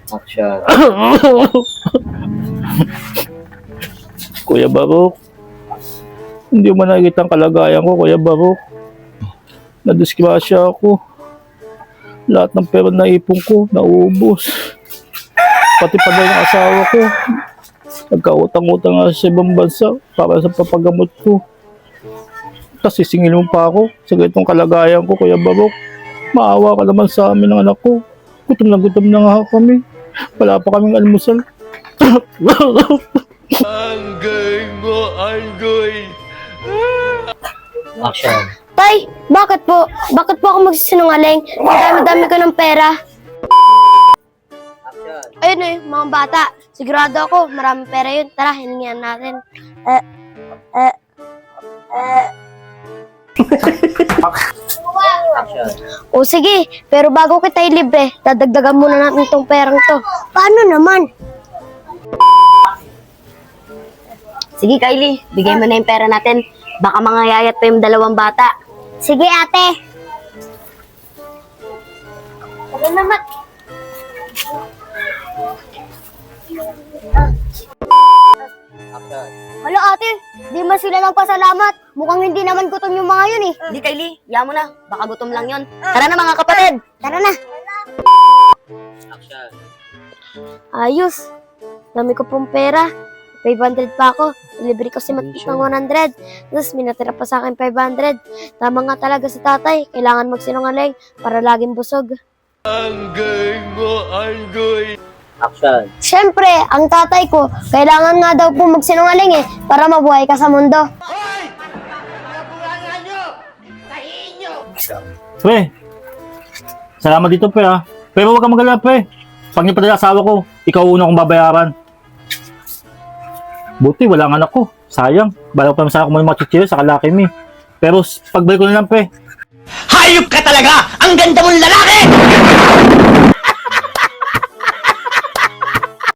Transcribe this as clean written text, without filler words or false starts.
Action. Kuya Barok, hindi mo nakikita ang kalagayan ko, Kuya Barok. Nadisgrasya ako. Lahat ng pera na ipon ko, nauubos. Pati pa daw yung asawa ko. Nagkautang-utang nga sa ibang bansa para sa papagamot ko. Tapos sisingil mo pa ako sa ganitong kalagayan ko, Kuya Barok. Maawa ka naman sa amin ng anak ko. Gutom na nga kami. Wala pa kaming almusal. Action. Tay, bakit po? Bakit po ako magsisinungaling? Ang dami-dami ko ng pera. Ayun eh, mga bata. Sigurado ako, maraming pera yun. Tara, hiningihan natin. Action. O sige, pero bago kita ilibre, dadagdagan muna natin itong perang to. Paano naman? Sige, Kylie, bigay mo na yung pera natin. Baka mangayayat pa yung dalawang bata. Sige, ate. Tara naman. Action. Hala ate, di man sila nagpasalamat. Mukhang hindi naman gutom yung mga yun eh. Hindi, Kylie, yaman mo na. Baka gutom lang yon. Tara na, mga kapatid. Tara na. Action. Ayos. Dami ko pong pera. 500 pa ako. Libre ko si Matit ng 100. Tapos minatira pa sa akin 500. Tama nga talaga si tatay. Kailangan magsinungaling para laging busog. Action. Siyempre, ang tatay ko, kailangan nga daw po magsinungaling eh, para mabuhay ka sa mundo. Pre, salamat dito, pre, ha. Pero huwag kang magalala, pre. Pag nipadala asawa ko, ikaw una kong babayaran. Buti, wala ang anak ko. Sayang. Bala ko pa masaya ko mga chichiro sa kalaki mi. Pero pagbalik ko na lang, pre. Hayop ka talaga! Ang